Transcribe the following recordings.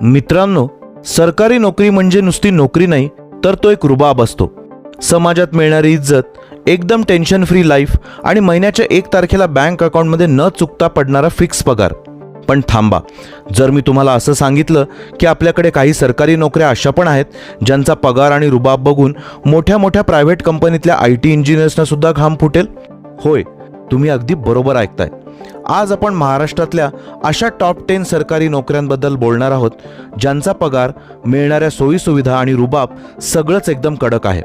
मित्रांनो, सरकारी नोकरी म्हणजे नुसती नोकरी नाही, तर तो एक रुबाब असतो. समाजात मिळणारी इज्जत, एकदम टेन्शन फ्री लाईफ आणि महिन्याच्या 1 तारखेला बँक अकाउंटमध्ये न चुकता पडणारा फिक्स पगार. पण थांबा, जर मी तुम्हाला असं सांगितलं की आपल्याकडे काही सरकारी नोकऱ्या अशा पण आहेत ज्यांचा पगार आणि रुबाब बघून मोठ्या मोठ्या प्रायव्हेट कंपनीतल्या IT इंजिनियर्सना सुद्धा घाम फुटेल? होय, तुम्ही अगदी बरोबर ऐकताय. आज आपण महाराष्ट्रातल्या अशा टॉप 10 सरकारी नोकऱ्यांबद्दल बोलणार आहोत ज्यांचा पगार, मिळणाऱ्या सोयीसुविधा आणि रुबाब सगळंच एकदम कडक आहे.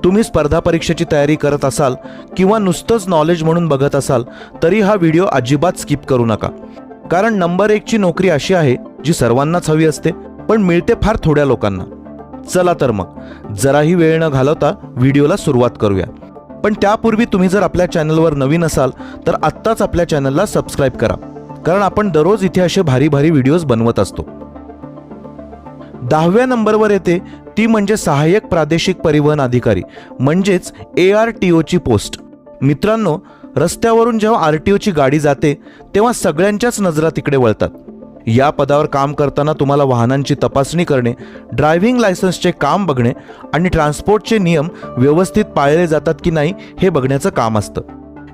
तुम्ही स्पर्धा परीक्षेची तयारी करत असाल किंवा नुसतंच नॉलेज म्हणून बघत असाल तरी हा व्हिडिओ अजिबात स्किप करू नका. कारण नंबर 1 ची नोकरी अशी आहे जी सर्वांनाच हवी असते, पण मिळते फार थोड्या लोकांना. चला तर मग जराही वेळ न घालवता व्हिडिओला सुरुवात करूया. पण त्यापूर्वी तुम्ही जर आपल्या चॅनलवर नवीन असाल तर आत्ताच आपल्या चॅनलला सबस्क्राईब करा, कारण आपण दररोज इथे असे भारी भारी व्हिडिओज बनवत असतो. 10व्या नंबरवर येते ती म्हणजे सहाय्यक प्रादेशिक परिवहन अधिकारी म्हणजेच ARTO ची पोस्ट. मित्रांनो, रस्त्यावरून जेव्हा RTO ची गाडी जाते तेव्हा सगळ्यांच्याच नजरा तिकडे वळतात. या पदावर काम करताना तुम्हाला वाहनांची तपासणी करणे, ड्रायव्हिंग लायसन्सचे काम बघणे आणि ट्रान्सपोर्टचे नियम व्यवस्थित पाळले जातात की नाही हे बघण्याचं काम असतं.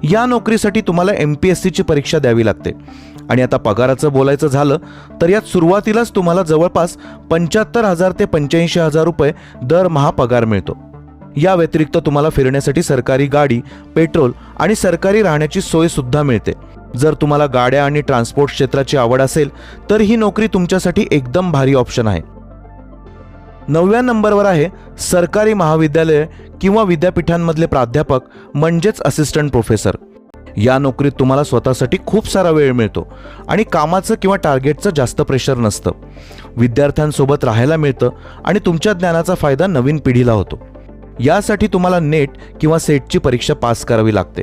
या नोकरीसाठी तुम्हाला MPSC ची परीक्षा द्यावी लागते. आणि आता पगाराचं बोलायचं झालं तर यात सुरुवातीलाच तुम्हाला जवळपास 75,000 ते 85,000 रुपये दरमहा पगार मिळतो. या व्यतिरिक्त तुम्हाला फिरण्यासाठी सरकारी गाडी, पेट्रोल आणि सरकारी राहण्याची सोय सुद्धा मिळते. जर तुम्हाला गाड्या आणि ट्रान्सपोर्ट क्षेत्राची आवड असेल तर ही नोकरी तुमच्यासाठी एकदम भारी ऑप्शन आहे. 9व्या नंबरवर आहे सरकारी महाविद्यालय किंवा विद्यापीठांमधले प्राध्यापक म्हणजेच असिस्टंट प्रोफेसर. या नोकरीत तुम्हाला स्वतःसाठी खूप सारा वेळ मिळतो आणि कामाचं किंवा टार्गेटचं जास्त प्रेशर नसतं. विद्यार्थ्यांसोबत राहायला मिळतं आणि तुमच्या ज्ञानाचा फायदा नवीन पिढीला होतो. यासाठी तुम्हाला नेट किंवा सेटची परीक्षा पास करावी लागते.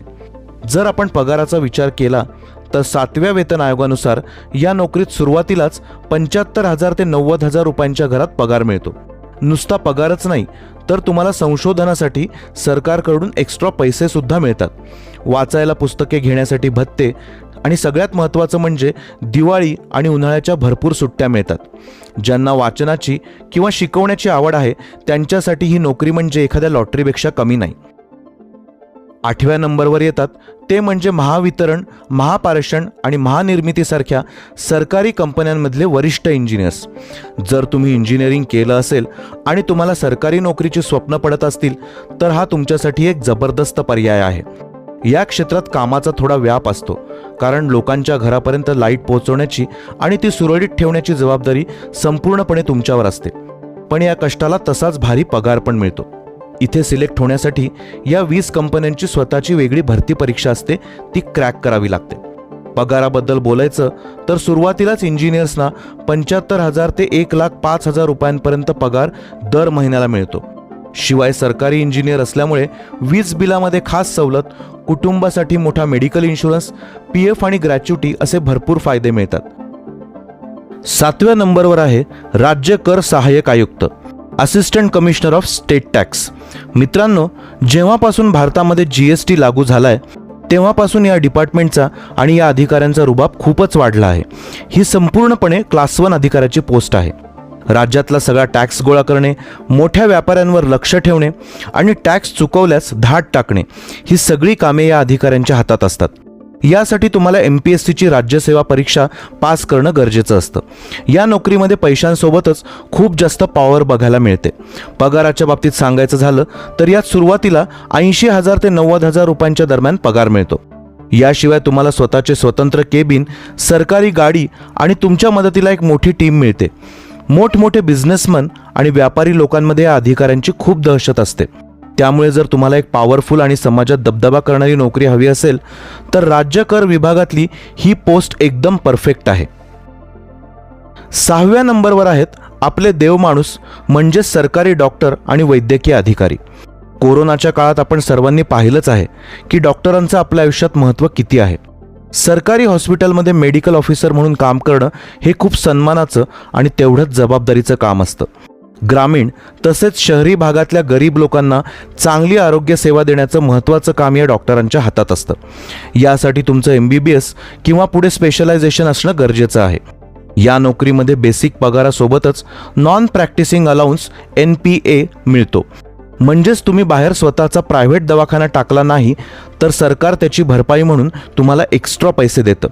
जर आपण पगाराचा विचार केला तर 7व्या वेतन आयोगानुसार या नोकरीत सुरुवातीलाच 75,000 ते 90,000 रुपयांच्या घरात पगार मिळतो. नुसता पगारच नाही तर तुम्हाला संशोधनासाठी सरकारकडून एक्स्ट्रा पैसे सुद्धा मिळतात. वाचायला पुस्तके घेण्यासाठी भत्ते आणि सगळ्यात महत्त्वाचं म्हणजे दिवाळी आणि उन्हाळ्याच्या भरपूर सुट्ट्या मिळतात. ज्यांना वाचनाची किंवा शिकवण्याची आवड आहे त्यांच्यासाठी ही नोकरी म्हणजे एखाद्या लॉटरीपेक्षा कमी नाही. 8व्या नंबरवर येतात ते म्हणजे महावितरण, महापारेषण आणि महानिर्मितीसारख्या सरकारी कंपन्यांमधले वरिष्ठ इंजिनियर्स. जर तुम्ही इंजिनिअरिंग केलं असेल आणि तुम्हाला सरकारी नोकरीची स्वप्न पडत असतील तर हा तुमच्यासाठी एक जबरदस्त पर्याय आहे. या क्षेत्रात कामाचा थोडा व्याप असतो, कारण लोकांच्या घरापर्यंत लाईट पोहोचवण्याची आणि ती सुरळीत ठेवण्याची जबाबदारी संपूर्णपणे तुमच्यावर असते. पण या कष्टाला तसाच भारी पगार पण मिळतो. इथे सिलेक्ट होण्यासाठी या 20 कंपन्यांची स्वतःची वेगळी भरती परीक्षा असते, ती क्रॅक करावी लागते. पगाराबद्दल बोलायचं तर सुरुवातीलाच इंजिनियर्सना 75,000 ते 1,05,000 रुपयांपर्यंत पगार दर महिन्याला मिळतो. शिवाय सरकारी इंजिनियर असल्यामुळे वीज बिलामध्ये खास सवलत, कुटुंबासाठी मोठा मेडिकल इन्शुरन्स, PF आणि ग्रॅच्युटी असे भरपूर फायदे मिळतात. 7व्या नंबरवर आहे राज्य कर सहाय्यक आयुक्त, assistant commissioner of state tax. मित्रांनो, जेव्हापासून भारतामध्ये GST लागू झालाय तेव्हापासून या डिपार्टमेंटचा आणि या अधिकाऱ्यांचा रुबाब खूपच वाढला आहे. ही संपूर्णपणे क्लास 1 अधिकाऱ्याची पोस्ट आहे. राज्यातला सगळा टॅक्स गोळा करणे, मोठ्या व्यापाऱ्यांवर लक्ष ठेवणे आणि टॅक्स चुकवल्यास धाड टाकणे ही सगळी कामे या अधिकाऱ्यांच्या हातात असतात. यासाठी तुम्हाला MPSC ची राज्यसेवा परीक्षा पास करणं गरजेचं असतं. या नोकरीमध्ये पैशांसोबतच खूप जास्त पॉवर बघायला मिळते. पगाराच्या बाबतीत सांगायचं झालं तर यात सुरुवातीला 80,000 ते 90,000 रुपयांच्या दरम्यान पगार मिळतो. याशिवाय तुम्हाला स्वतःचे स्वतंत्र केबिन, सरकारी गाडी आणि तुमच्या मदतीला एक मोठी टीम मिळते. मोठमोठे बिझनेसमन आणि व्यापारी लोकांमध्ये या अधिकाऱ्यांची खूप दहशत असते. त्यामुळे जर तुम्हाला एक पॉवरफुल आणि समाजात दबदबा करणारी नोकरी हवी असेल तर राज्य कर विभागातली ही पोस्ट एकदम परफेक्ट आहे. 6व्या नंबरवर आहेत आपले देवमाणूस म्हणजेच सरकारी डॉक्टर आणि वैद्यकीय अधिकारी. कोरोनाच्या काळात आपण सर्वांनी पाहिलंच आहे की डॉक्टरांचं आपल्या आयुष्यात महत्त्व किती आहे. सरकारी हॉस्पिटलमध्ये मेडिकल ऑफिसर म्हणून काम करणं हे खूप सन्मानाचं आणि तेवढंच जबाबदारीचं काम असतं. ग्रामीण तसेच शहरी भागातल्या गरीब लोकांना चांगली आरोग्य सेवा देण्याचं महत्त्वाचं काम या डॉक्टरांच्या हातात असतं. यासाठी तुमचं MBBS किंवा पुढे स्पेशलायझेशन असणं गरजेचं आहे. या नोकरीमध्ये बेसिक पगारासोबतच नॉन प्रॅक्टिसिंग अलाउन्स NPA मिळतो. म्हणजेच तुम्ही बाहेर स्वतःचा प्रायव्हेट दवाखाना टाकला नाही तर सरकार त्याची भरपाई म्हणून तुम्हाला एक्स्ट्रा पैसे देतं.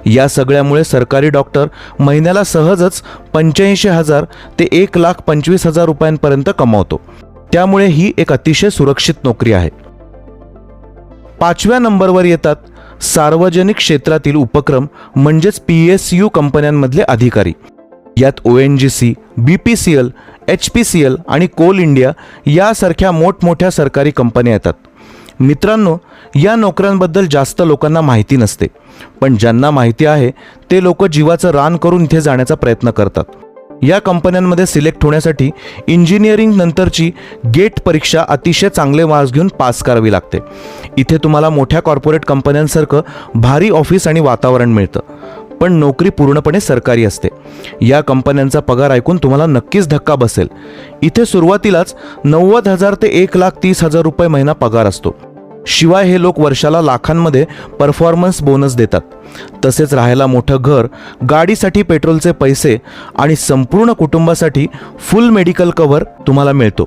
या सगळ्यामुळे सरकारी डॉक्टर महिन्याला सहजच 85,000 ते 1,25,000 रुपयांपर्यंत कमावतो. त्यामुळे ही एक अतिशय सुरक्षित नोकरी आहे. 5व्या नंबरवर येतात सार्वजनिक क्षेत्रातील उपक्रम म्हणजेच PSU कंपन्यांमधले अधिकारी. यात ONGC, BPCL, HPCL आणि कोल इंडिया यासारख्या मोठमोठ्या सरकारी कंपन्या येतात. मित्रांनो, या नोकऱ्यांबद्दल जास्त लोकांना माहिती नसते, पण ज्यांना माहिती आहे ते लोक जीवाचं रान करून इथे जाण्याचा प्रयत्न करतात. या कंपन्यांमध्ये सिलेक्ट होण्यासाठी इंजिनिअरिंग नंतरची गेट परीक्षा अतिशय चांगले मार्क्स घेऊन पास करावी लागते. इथे तुम्हाला मोठ्या कॉर्पोरेट कंपन्यांसारखं भारी ऑफिस आणि वातावरण मिळतं, पण नोकरी पूर्णपणे सरकारी असते. या कंपन्यांचा पगार ऐकून तुम्हाला नक्कीच धक्का बसेल. इथे सुरुवातीलाच 90,000 ते 1,30,000 रुपये महिना पगार असतो. शिवाय हे लोक वर्षाला लाखांमध्ये परफॉर्मन्स बोनस देतात. तसेच राहायला मोठं घर, गाडीसाठी पेट्रोलचे पैसे आणि संपूर्ण कुटुंबासाठी फुल मेडिकल कव्हर तुम्हाला मिळतो.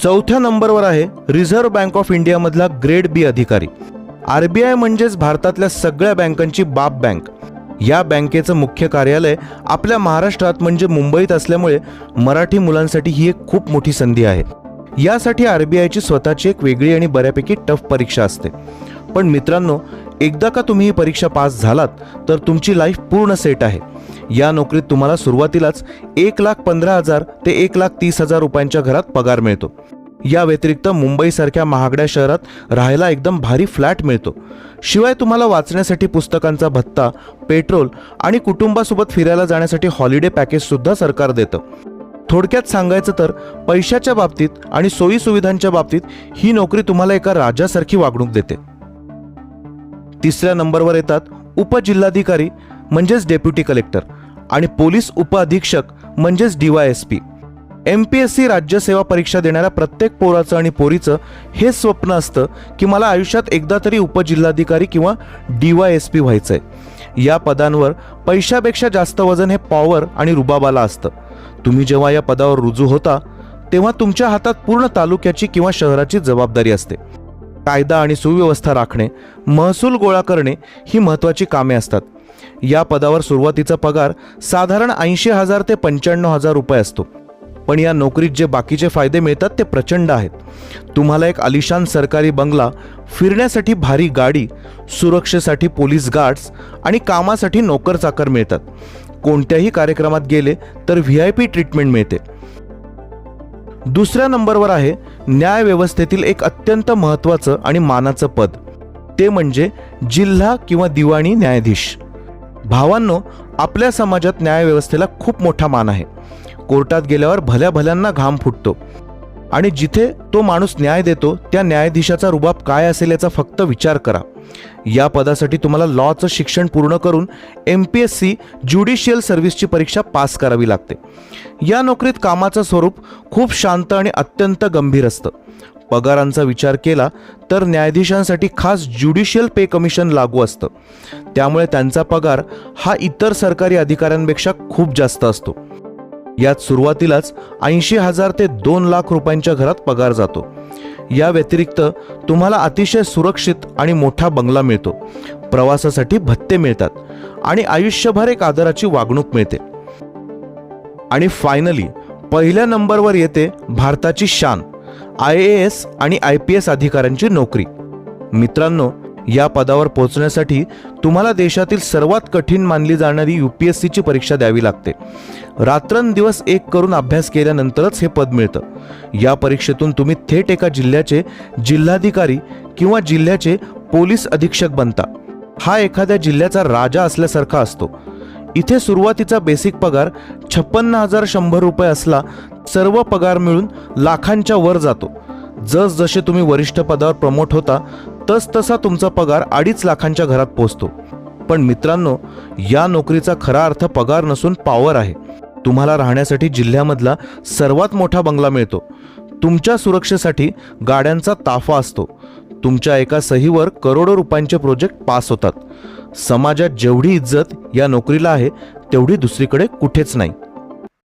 4थ्या नंबरवर आहे रिझर्व्ह बँक ऑफ इंडियामधला ग्रेड B अधिकारी. RBI म्हणजेच भारतातल्या सगळ्या बँकांची बाप बँक. या बँकेचं मुख्य कार्यालय आपल्या महाराष्ट्रात म्हणजे मुंबईत असल्यामुळे मराठी मुलांसाठी ही एक खूप मोठी संधी आहे. यासाठी RBIची स्वतःची एक वेगळी आणि बऱ्यापैकी टफ परीक्षा असते. पण मित्रांनो, एकदा का तुम्ही ही परीक्षा पास झालात तर तुमची लाईफ पूर्ण सेट आहे. या नोकरीत तुम्हाला सुरुवातीलाच 1,15,000 ते 1,30,000 रुपयांच्या घरात पगार मिळतो. या व्यतिरिक्त मुंबईसारख्या महागड्या शहरात राहायला एकदम भारी फ्लॅट मिळतो. शिवाय तुम्हाला वाचण्यासाठी पुस्तकांचा भत्ता, पेट्रोल आणि कुटुंबासोबत फिरायला जाण्यासाठी हॉलिडे पॅकेज सुद्धा सरकार देतं. थोडक्यात सांगायचं तर पैशाच्या बाबतीत आणि सोयी सुविधांच्या बाबतीत ही नोकरी तुम्हाला एका राजासारखी वागणूक देते. 3ऱ्या नंबरवर येतात उपजिल्हाधिकारी म्हणजेच डेप्युटी कलेक्टर आणि पोलीस उपअधीक्षक म्हणजेच DYSP. MPSC राज्यसेवा परीक्षा देणाऱ्या प्रत्येक पोराचं आणि पोरीचं हे स्वप्न असतं की मला आयुष्यात एकदा तरी उपजिल्हाधिकारी किंवा DYSP व्हायचंय. या पदांवर पैशापेक्षा जास्त वजन हे पॉवर आणि रुबाबाला असतं. तुम्ही जेव्हा या पदावर रुजू होता तेव्हा तुमच्या हातात पूर्ण तालुक्याची किंवा शहराची जबाबदारी असते. कायदा आणि सुव्यवस्था राखणे, महसूल गोळा करणे ही महत्त्वाची कामे असतात. या पदावर सुरुवातीचा पगार साधारण 80,000 ते 95,000 रुपये असतो. पण या नोकरीत जे बाकीचे फायदे मिळतात ते प्रचंड आहेत. तुम्हाला एक आलिशान सरकारी बंगला, फिरण्यासाठी भारी गाडी, सुरक्षेसाठी पोलीस गार्ड्स आणि कामासाठी नोकर चाकर मिळतात. कोणत्याही कार्यक्रमात गेले तर VIP ट्रीटमेंट मिळते. 2ऱ्या नंबरवर आहे न्याय व्यवस्थेतील एक अत्यंत महत्त्वाचं आणि मानाचं पद, ते म्हणजे जिल्हा किंवा दिवाणी न्यायाधीश. भावांनो, आपल्या समाजात न्याय व्यवस्थेला खूप मोठा मान आहे. कोर्टात गेल्यावर भल्या भल्यांना घाम फुटतो आणि जिथे तो माणूस न्याय देतो त्या न्यायाधीशाचा रुबाब काय असेल याचा फक्त विचार करा. या पदासाठी तुम्हाला लॉचं शिक्षण पूर्ण करून MPSC ज्युडिशियल सर्व्हिसची परीक्षा पास करावी लागते. या नोकरीत कामाचं स्वरूप खूप शांत आणि अत्यंत गंभीर असतं. पगारांचा विचार केला तर न्यायाधीशांसाठी खास ज्युडिशियल पे कमिशन लागू असतं. त्यामुळे त्यांचा पगार हा इतर सरकारी अधिकाऱ्यांपेक्षा खूप जास्त असतो. यात सुरुवातीलाच 80,000 ते 2 लाख रुपयांच्या घरात पगार जातो. या व्यतिरिक्त तुम्हाला अतिशय सुरक्षित आणि मोठा बंगला मिळतो, प्रवासासाठी भत्ते मिळतात आणि आयुष्यभर एक आदराची वागणूक मिळते. आणि फायनली 1ल्या नंबरवर येते भारताची शान, IAS आणि IPS अधिकाऱ्यांची नोकरी. मित्रांनो, या पदावर पोहोचण्यासाठी तुम्हाला देशातील सर्वात कठीण मानली जाणारी UPSCची परीक्षा द्यावी लागते. रात्रंदिवस एक करून अभ्यास केल्यानंतरच हे पद मिळतं. या परीक्षेतून तुम्ही थेट एका जिल्ह्याचे जिल्हाधिकारी किंवा जिल्ह्याचे पोलीस अधीक्षक बनता. हा एखाद्या जिल्ह्याचा राजा असल्यासारखा असतो. इथे सुरुवातीचा बेसिक पगार 56,100 रुपये असला, सर्व पगार मिळून लाखांच्या वर जातो. जसजसे तुम्ही वरिष्ठ पदावर प्रमोट होता तसा तुमचा पगार 2.5 लाखांच्या घरात पोहोचतो. पण मित्रांनो, या नोकरीचा खरा अर्थ पगार नसून पॉवर आहे. तुम्हाला राहण्यासाठी जिल्ह्यामधला सर्वात मोठा बंगला मिळतो. तुमच्या सुरक्षेसाठी गाड्यांचा ताफा असतो. तुमच्या एका सहीवर करोडो रुपयांचे प्रोजेक्ट पास होतात. समाजात जेवढी इज्जत या नोकरीला आहे तेवढी दुसरीकडे कुठेच नाही.